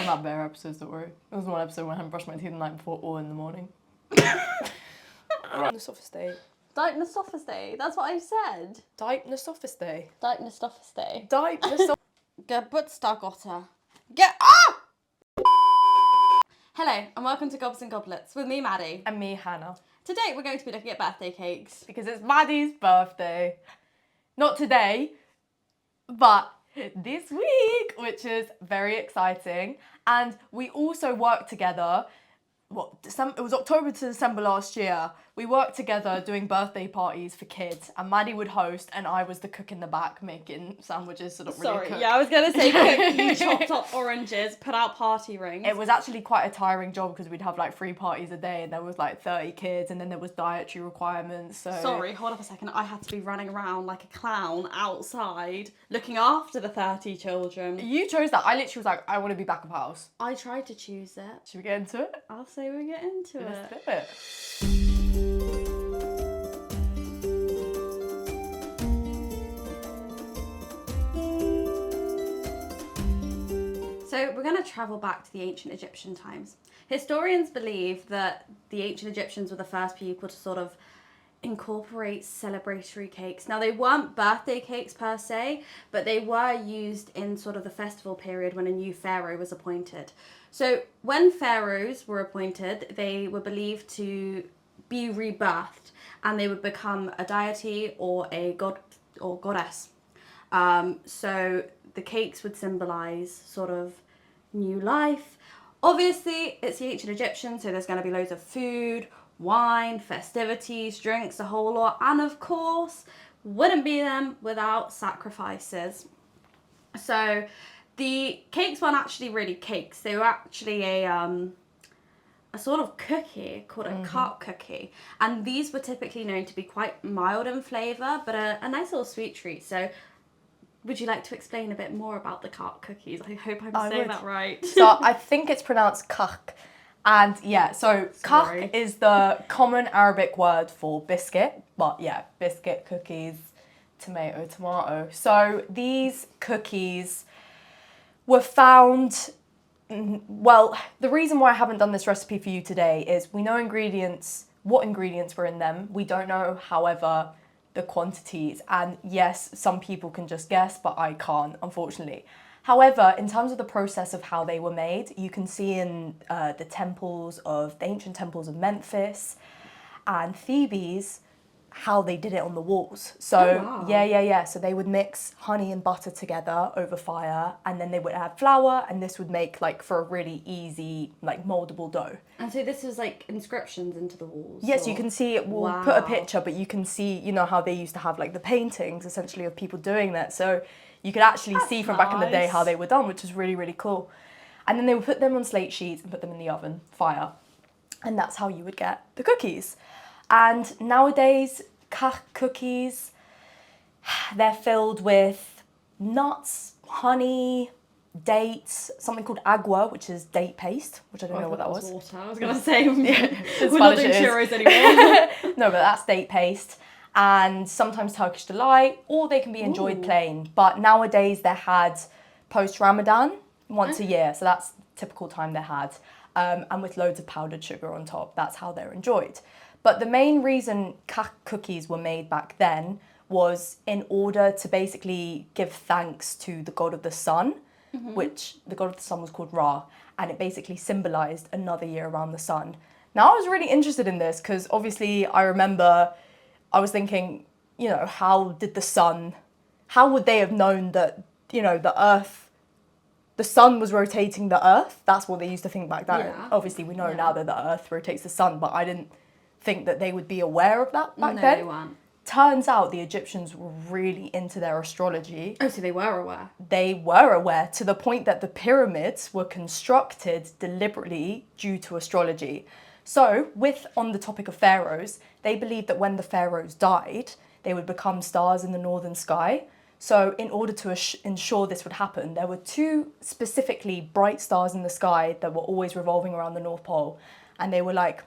I've had better episodes, don't worry. There was one episode when I hadn't brushed my teeth the night before or in the morning. Diagnosophis Diagnosophis. That's what I said. Diagnosophis Day. Diagnosophis. Geburtstagotter. Get up! Hello, and welcome to Gobs and Goblets with me, Maddie. And me, Hannah. Today we're going to be looking at birthday cakes. Because it's Maddie's birthday. Not today, but this week, which is very exciting. And we also worked together, it was October to December last year. We worked together doing birthday parties for kids, and Maddie would host, and I was the cook in the back making sandwiches, so not really cook. Yeah, I was going to say cook. You chopped up oranges, put out party rings. It was actually quite a tiring job because we'd have like 3 parties a day, and there was like 30 kids, and then there was dietary requirements. So sorry, hold up a second. I had to be running around like a clown outside, looking after the 30 children. You chose that. I literally was like, I want to be back of house. I tried to choose it. Should we get into it? I'll say we get into Let's it. do it. So we're going to travel back to the ancient Egyptian times. Historians believe that the ancient Egyptians were the first people to sort of incorporate celebratory cakes. Now, they weren't birthday cakes per se, but they were used in sort of the festival period when a new pharaoh was appointed. So when pharaohs were appointed, they were believed to be rebirthed, and they would become a deity or a god or goddess. So the cakes would symbolize sort of new life. Obviously, it's the ancient Egyptians, so there's going to be loads of food, wine, festivities, drinks, a whole lot, and of course, wouldn't be them without sacrifices. So the cakes weren't actually really cakes. They were actually a sort of cookie called a cart cookie, and these were typically known to be quite mild in flavour, but a nice little sweet treat. So would you like to explain a bit more about the cart cookies? I hope I'm saying that right. So I think it's pronounced kak. And yeah, so kak is the common Arabic word for biscuit. But yeah, biscuit, cookies, tomato. So these cookies were found... Well, the reason why I haven't done this recipe for you today is we know what ingredients were in them. We don't know, however, the quantities. And yes, some people can just guess, but I can't, unfortunately. However, in terms of the process of how they were made, you can see in the ancient temples of Memphis and Thebes, how they did it on the walls. So yeah. So they would mix honey and butter together over fire, and then they would add flour, and this would make like for a really easy like moldable dough. And so this is like inscriptions into the walls? Yes, you can see it. We'll put a picture, but you can see, you know, how they used to have like the paintings essentially of people doing that. So you could actually see from back in the day how they were done, which is really, really cool. And then they would put them on slate sheets and put them in the oven, fire. And that's how you would get the cookies. And nowadays, cookies, they're filled with nuts, honey, dates, something called agua, which is date paste, which I don't know what that was. Water. I was going to say, we're not doing churros anymore. No, but that's date paste. And sometimes Turkish delight, or they can be enjoyed plain. But nowadays they're had post-Ramadan, once a year. So that's typical time they're had. And with loads of powdered sugar on top. That's how they're enjoyed. But the main reason cookies were made back then was in order to basically give thanks to the god of the sun, which the god of the sun was called Ra, and it basically symbolised another year around the sun. Now, I was really interested in this because obviously I remember I was thinking, you know, how would they have known that, you know, the sun was rotating the earth? That's what they used to think back then. Yeah. Obviously, we know now that the earth rotates the sun, but I didn't think that they would be aware of that back then. No, they weren't. Turns out the Egyptians were really into their astrology. Oh, so they were aware? They were aware to the point that the pyramids were constructed deliberately due to astrology. So, on the topic of pharaohs, they believed that when the pharaohs died, they would become stars in the northern sky. So in order to ensure this would happen, there were 2 specifically bright stars in the sky that were always revolving around the North Pole. And they were like,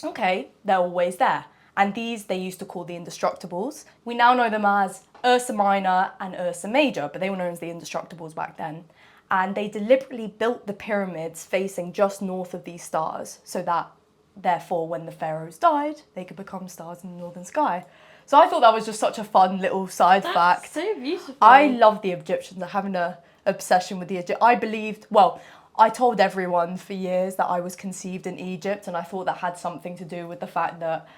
okay, they're always there. And these they used to call the indestructibles. We now know them as Ursa Minor and Ursa Major, but they were known as the Indestructibles back then. And they deliberately built the pyramids facing just north of these stars so that, therefore, when the pharaohs died, they could become stars in the northern sky. So I thought that was just such a fun little side fact. That's so beautiful. I love the Egyptians. Having an obsession with the Egypt. I told everyone for years that I was conceived in Egypt, and I thought that had something to do with the fact that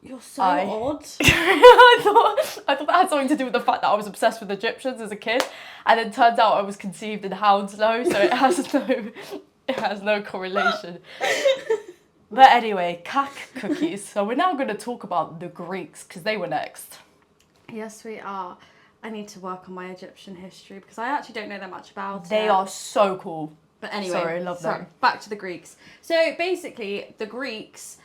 You're so odd. I thought that had something to do with the fact that I was obsessed with Egyptians as a kid, and it turns out I was conceived in Hounslow, so it has no correlation. But anyway, kak cookies. So we're now going to talk about the Greeks, because they were next. Yes, we are. I need to work on my Egyptian history because I actually don't know that much about it. They are so cool. But anyway, sorry, love them. Back to the Greeks. So basically, the Greeks,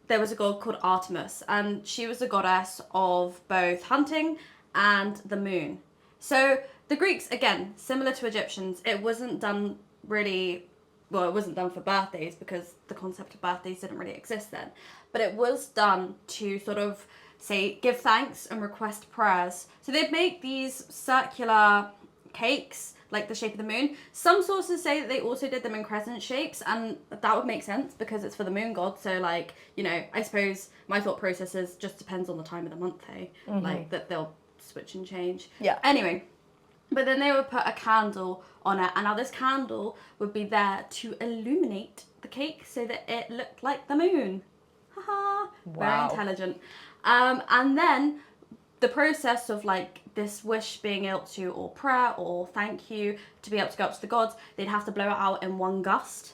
there was a god called Artemis, and she was a goddess of both hunting and the moon. So the Greeks, again, similar to Egyptians, it wasn't done really, well, it wasn't done for birthdays because the concept of birthdays didn't really exist then. But it was done to sort of say, give thanks and request prayers. So they'd make these circular cakes, like the shape of the moon. Some sources say that they also did them in crescent shapes, and that would make sense because it's for the moon god. So, like, you know, I suppose my thought process is just depends on the time of the month, hey? Mm-hmm. Like, that they'll switch and change. Yeah. Anyway, but then they would put a candle on it, and now this candle would be there to illuminate the cake so that it looked like the moon. Haha. Wow. Very intelligent. And then the process of like this wish being able to, or prayer or thank you, to be able to go up to the gods, they'd have to blow it out in one gust.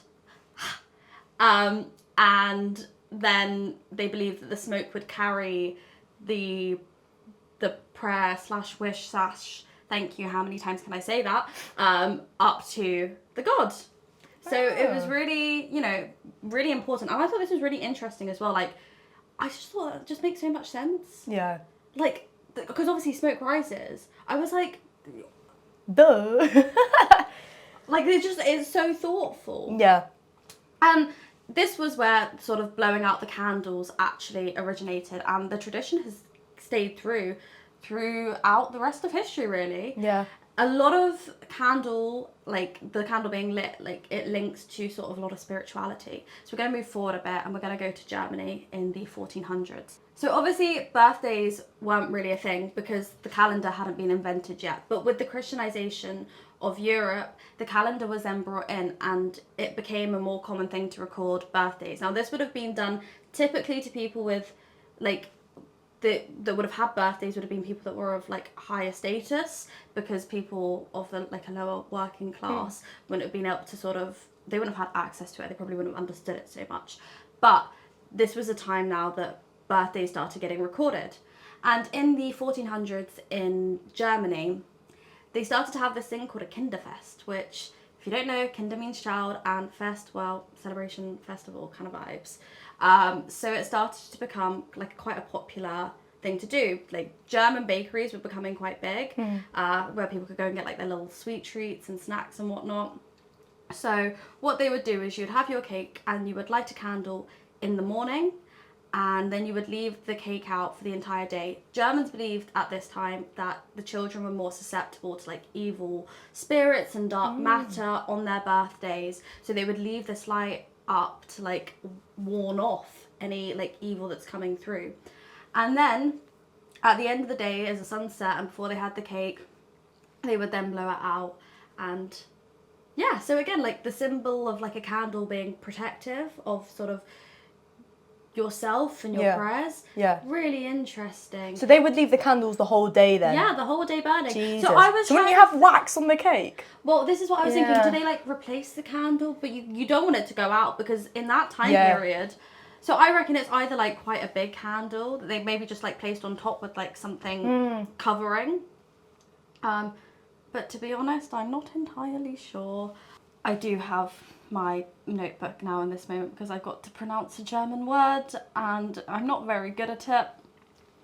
And then they believed that the smoke would carry the prayer slash wish slash thank you, how many times can I say that, up to the god. So it was really, you know, really important. And I thought this was really interesting as well. Like, I just thought it just makes so much sense. Yeah. Like, because obviously smoke rises. I was like... Duh. Like, it's so thoughtful. Yeah. And this was where sort of blowing out the candles actually originated. And the tradition has stayed throughout the rest of history, really. Yeah. A lot of candle, like the candle being lit, like it links to sort of a lot of spirituality. So we're going to move forward a bit and we're going to go to Germany in the 1400s. So obviously birthdays weren't really a thing because the calendar hadn't been invented yet. But with the Christianization of Europe, the calendar was then brought in and it became a more common thing to record birthdays. Now this would have been done typically to people with like that would have had birthdays would have been people that were of like higher status, because people of the like a lower working class wouldn't have been able to sort of, they wouldn't have had access to it, they probably wouldn't have understood it so much. But this was a time now that birthdays started getting recorded. And in the 1400s in Germany, they started to have this thing called a Kinderfest, which, if you don't know, Kinder means child and fest, well, celebration, festival kind of vibes. So it started to become like quite a popular thing to do. Like German bakeries were becoming quite big, where people could go and get like their little sweet treats and snacks and whatnot. So what they would do is you'd have your cake and you would light a candle in the morning, and then you would leave the cake out for the entire day. Germans believed at this time that the children were more susceptible to like evil spirits and dark matter on their birthdays, so they would leave this light up to like warn off any like evil that's coming through. And then at the end of the day, as the sun set and before they had the cake, they would then blow it out. And yeah, so again, like the symbol of like a candle being protective of sort of yourself and your prayers. Yeah. Really interesting. So they would leave the candles the whole day then? Yeah, the whole day burning. Jesus. So I was wouldn't you have wax on the cake? Well, this is what I was thinking. Do they like replace the candle? But you don't want it to go out because in that time period. So I reckon it's either like quite a big candle that they maybe just like placed on top with like something covering. But to be honest, I'm not entirely sure. I do have my notebook now in this moment because I've got to pronounce a German word and I'm not very good at it.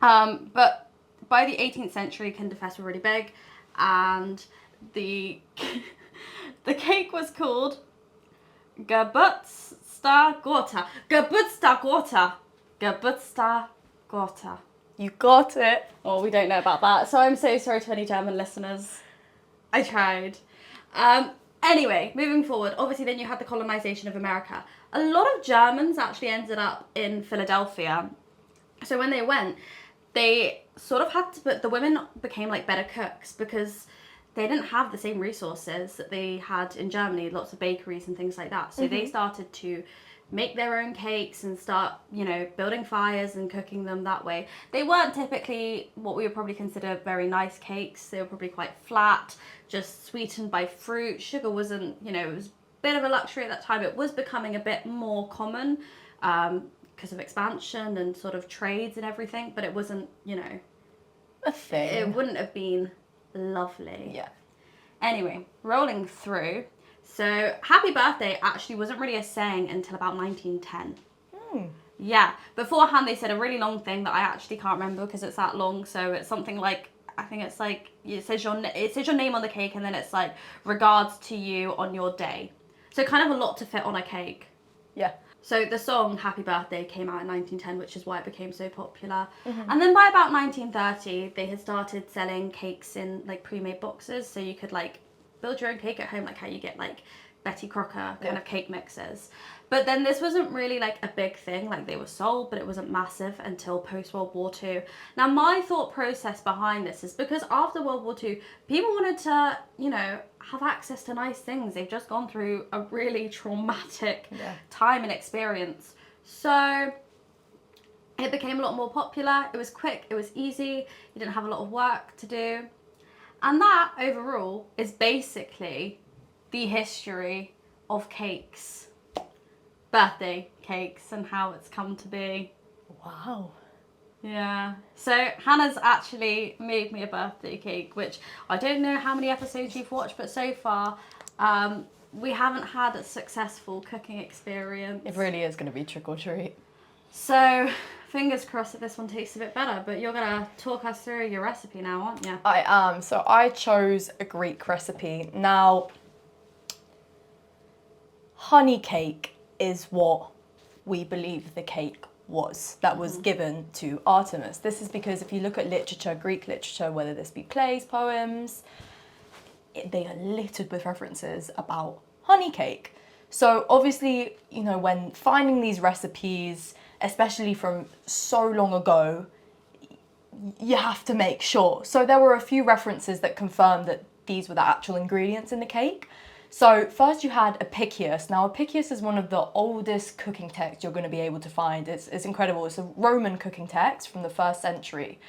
But by the 18th century, Kinderfests were really big, and the cake was called Geburtstagstorte. Geburtstagstorte. Geburtstagstorte. You got it. Oh, we don't know about that. So I'm so sorry to any German listeners. I tried. Anyway, moving forward, obviously then you had the colonization of America. A lot of Germans actually ended up in Philadelphia. So when they went, they sort of had to, but the women became like better cooks because they didn't have the same resources that they had in Germany, lots of bakeries and things like that. So they started to make their own cakes and start, you know, building fires and cooking them that way. They weren't typically what we would probably consider very nice cakes. They were probably quite flat, just sweetened by fruit. Sugar wasn't, you know, it was a bit of a luxury at that time. It was becoming a bit more common because of expansion and sort of trades and everything, but it wasn't, you know, a thing. It wouldn't have been lovely. Yeah. Anyway, rolling through. So, happy birthday actually wasn't really a saying until about 1910. Yeah. Beforehand, they said a really long thing that I actually can't remember because it's that long. So, it's something like, I think it's like, it says your name on the cake and then it's like, regards to you on your day. So, kind of a lot to fit on a cake. Yeah. So the song Happy Birthday came out in 1910, which is why it became so popular. And then by about 1930, they had started selling cakes in like pre-made boxes. So you could like build your own cake at home, like how you get like Betty Crocker kind of cake mixes. But then this wasn't really like a big thing, like they were sold, but it wasn't massive until post-World War II. Now my thought process behind this is because after World War II, people wanted to, you know, have access to nice things. They've just gone through a really traumatic time and experience. So it became a lot more popular. It was quick, it was easy, you didn't have a lot of work to do. And that overall is basically the history of cakes. Birthday cakes and how it's come to be. Wow. Yeah. So Hannah's actually made me a birthday cake, which I don't know how many episodes you've watched, but so far we haven't had a successful cooking experience. It really is going to be trick or treat. So fingers crossed that this one tastes a bit better, but you're going to talk us through your recipe now, aren't you? I am. So I chose a Greek recipe. Now, honey cake is what we believe the cake was that was given to Artemis. This is because if you look at literature, Greek literature, whether this be plays, poems, they are littered with references about honey cake. So obviously, you know, when finding these recipes, especially from so long ago, you have to make sure. So there were a few references that confirmed that these were the actual ingredients in the cake. So first you had Apicius. Now Apicius is one of the oldest cooking texts you're going to be able to find. It's incredible. It's a Roman cooking text from the 1st century.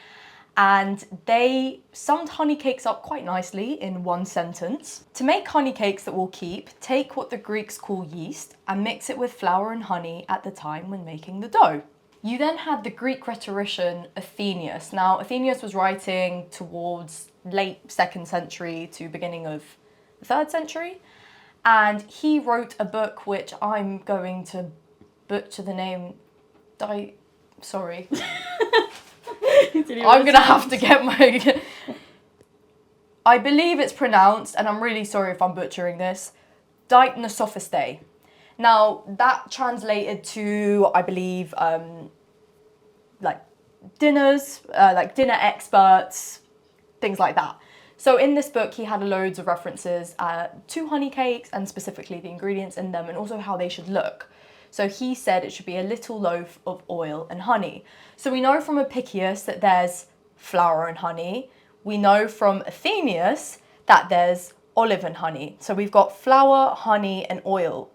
And they summed honey cakes up quite nicely in one sentence. To make honey cakes that will keep, take what the Greeks call yeast and mix it with flour and honey at the time when making the dough. You then had the Greek rhetorician Athenaeus. Now Athenaeus was writing towards late 2nd century to beginning of the 3rd century. And he wrote a book which I'm going to butcher the name. Sorry. I'm going to have to get my... I believe it's pronounced, and I'm really sorry if I'm butchering this, Diagnosophistae. Now, that translated to, I believe, like dinners, like dinner experts, things like that. So in this book, he had loads of references to honey cakes and specifically the ingredients in them and also how they should look. So he said it should be a little loaf of oil and honey. So we know from Apicius that there's flour and honey. We know from Athenaeus that there's olive and honey. So we've got flour, honey and oil,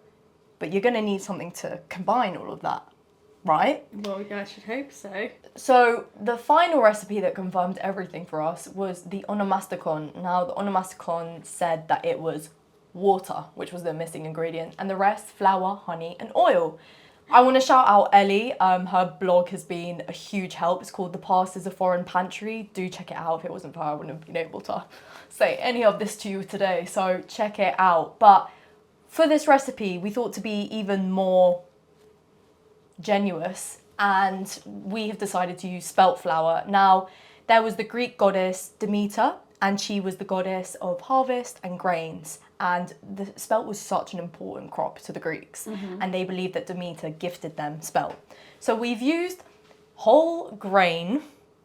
but you're going to need something to combine all of that, right? Well, I should hope so. So the final recipe that confirmed everything for us was the onomasticon. Now the onomasticon said that it was water, which was the missing ingredient, and the rest flour, honey and oil. I want to shout out Ellie. Her blog has been a huge help. It's called The Past is a Foreign Pantry. Do check it out. If it wasn't for her, I wouldn't have been able to say any of this to you today. So check it out. But for this recipe, we thought to be even more generous, and we have decided to use spelt flour. Now, there was the Greek goddess Demeter, and she was the goddess of harvest and grains. And the spelt was such an important crop to the Greeks, and they believed that Demeter gifted them spelt. So we've used whole grain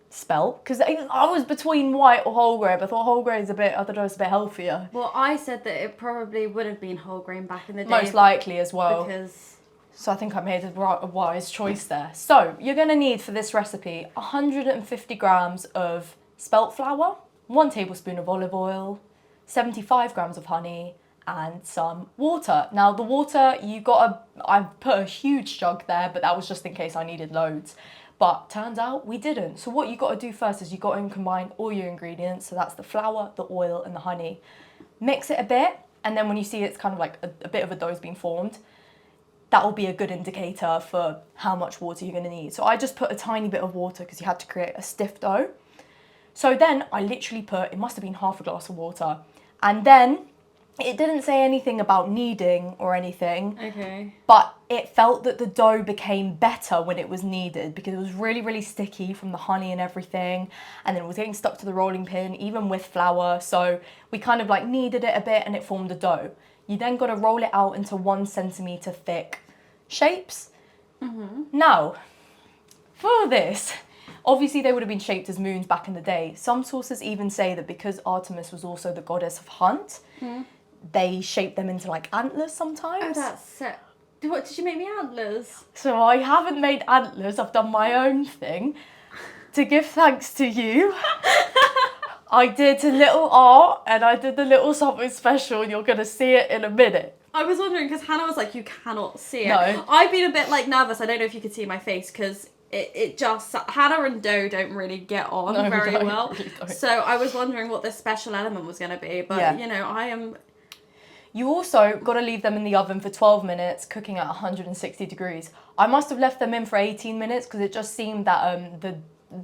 spelt, because I was between white or whole grain, but I thought whole grain is a bit, I don't know, it's a bit healthier. Well, I said that it probably would have been whole grain back in the day. Most likely as well. Because... So I think I made a wise choice there. So you're going to need for this recipe 150 grams of spelt flour, 1 tablespoon of olive oil, 75 grams of honey, and some water. Now the water, I put a huge jug there, but that was just in case I needed loads. But turns out we didn't. So what you got to do first is you got to combine all your ingredients. So that's the flour, the oil, and the honey. Mix it a bit, and then when you see it's kind of like a bit of a dough's been formed, that will be a good indicator for how much water you're going to need. So I just put a tiny bit of water because you had to create a stiff dough. So then I literally put, it must have been half a glass of water. And then it didn't say anything about kneading or anything. Okay. But it felt that the dough became better when it was kneaded because it was really, really sticky from the honey and everything. And then it was getting stuck to the rolling pin, even with flour. So we kind of like kneaded it a bit and it formed a dough. You then got to roll it out into 1 centimetre thick shapes. Now, for this, obviously they would have been shaped as moons back in the day. Some sources even say that because Artemis was also the goddess of hunt, they shaped them into like antlers sometimes. Oh, that's sick. What, did you make me antlers? So I haven't made antlers, I've done my own thing. To give thanks to you, I did a little art and I did a little something special and you're going to see it in a minute. I was wondering because Hannah was like, you cannot see it. No. I've been a bit like nervous. I don't know if you could see my face because it just, Hannah and dough don't really get on very well. Really don't. So I was wondering what this special element was going to be. But, you know, I am... You also got to leave them in the oven for 12 minutes, cooking at 160 degrees. I must have left them in for 18 minutes because it just seemed that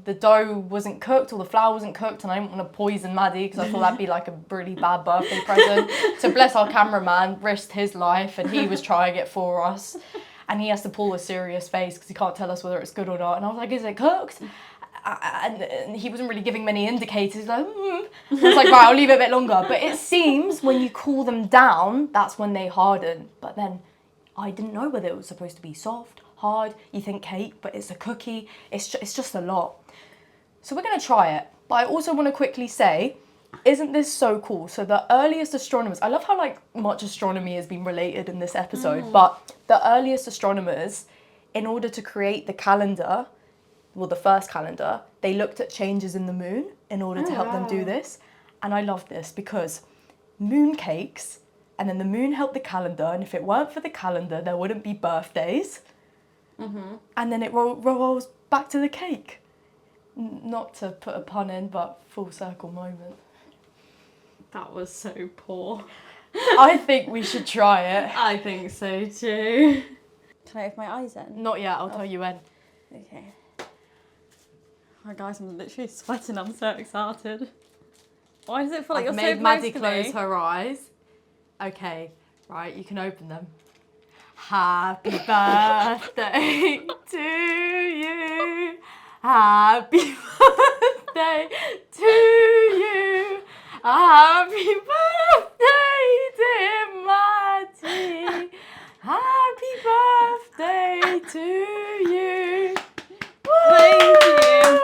the dough wasn't cooked or the flour wasn't cooked and I didn't want to poison Maddie because I thought that'd be like a really bad birthday present. So bless our cameraman, risked his life and he was trying it for us. And he has to pull a serious face because he can't tell us whether it's good or not. And I was like, is it cooked? And he wasn't really giving many indicators. He's like, I was like, right, I'll leave it a bit longer. But it seems when you cool them down, that's when they harden. But then I didn't know whether it was supposed to be soft, hard. You think cake, but it's a cookie. It's just a lot. So we're going to try it. But I also want to quickly say, isn't this so cool? So the earliest astronomers, I love how like much astronomy has been related in this episode, but the earliest astronomers, in order to create the calendar, well, the first calendar, they looked at changes in the moon in order to help them do this. And I love this because moon cakes, and then the moon helped the calendar, and if it weren't for the calendar, there wouldn't be birthdays. And then it rolls back to the cake. Not to put a pun in, but full circle moment. That was so poor. I think we should try it. I think so too. Can I open my eyes then? Not yet, I'll tell you when. Okay. Oh guys, I'm literally sweating, I'm so excited. Why does it feel like I've you're made so Maddie close to close me? her eyes. Okay, right, you can open them. Happy birthday to you. Happy birthday to you. Happy birthday, dear Maddie. Happy birthday to you. Thank you.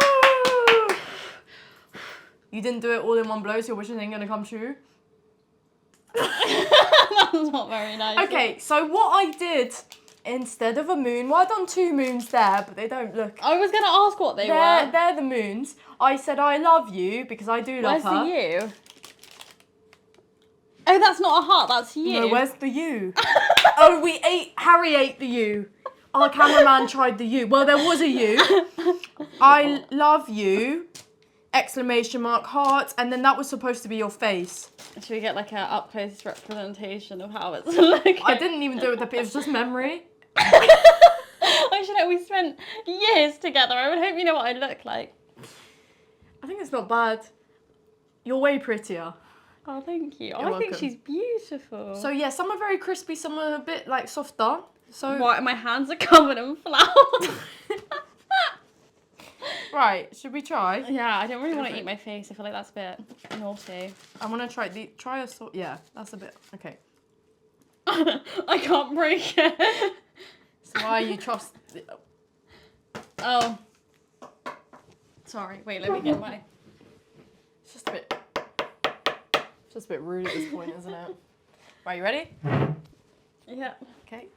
You didn't do it all in one blow, so your wish isn't going to come true? That's not very nice. Okay, so what I did instead of a moon, well, I've done 2 moons there, but they don't look. I was going to ask what they were. They're the moons. I said I love you because I do love her. Where's the you? Oh, that's not a heart, that's you. No, where's the you? Oh, Harry ate the you. Our cameraman tried the you. Well, there was a you. I love you. Exclamation mark, heart, and then that was supposed to be your face. Should we get like an up close representation of how it's looking? I didn't even do it with the, it was just memory. I should know, we spent years together. I would hope you know what I look like. I think it's not bad. You're way prettier. Oh, thank you. You're I welcome. think she's beautiful. So yeah, some are very crispy, some are a bit like softer. So why my hands are covered in flour. right, should we try? Yeah, I don't really want to eat my face. I feel like that's a bit naughty. I want to try a sort. Yeah, that's a bit okay. I can't break it. So why you trust? Oh. Sorry, wait, let me get my... It's just a bit rude at this point, isn't it? Right, you ready? Yeah. Okay.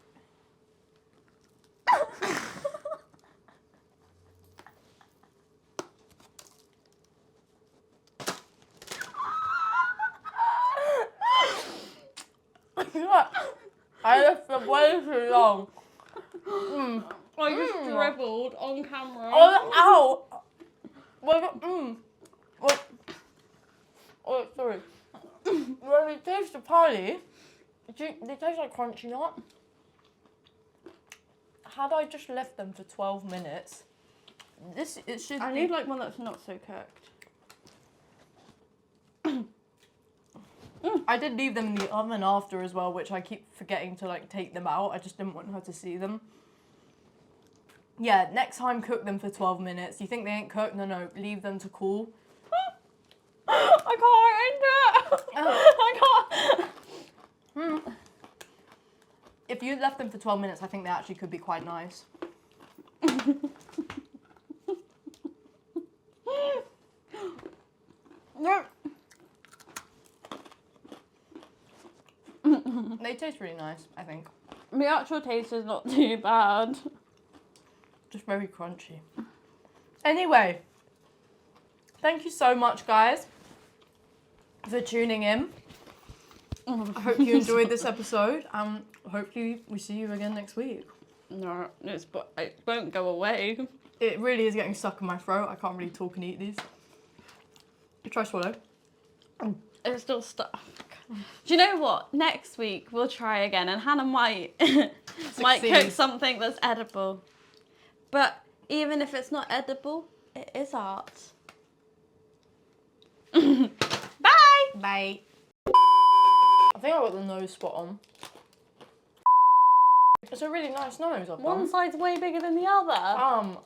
I left them way too long. I just dribbled on camera. Oh, ow! Oh, sorry. When we taste the party, they taste like crunchy nut. Had I just left them for 12 minutes, it should I need like one that's not so cooked. I did leave them in the oven after as well, which I keep forgetting to like take them out. I just didn't want her to see them. Yeah, next time cook them for 12 minutes. You think they ain't cooked? No, leave them to cool. I can't eat it. I can't. If you left them for 12 minutes, I think they actually could be quite nice. They taste really nice, I think. The actual taste is not too bad. Just very crunchy. Anyway, thank you so much, guys, for tuning in. I hope you enjoyed this episode. Hopefully we see you again next week. No, it won't go away. It really is getting stuck in my throat. I can't really talk and eat these. Try swallow. It's still stuck. Do you know what? Next week we'll try again, and Hannah might cook something that's edible. But even if it's not edible, it is art. Bye. Bye. I think I got the nose spot on. It's a really nice nose. One side's way bigger than the other.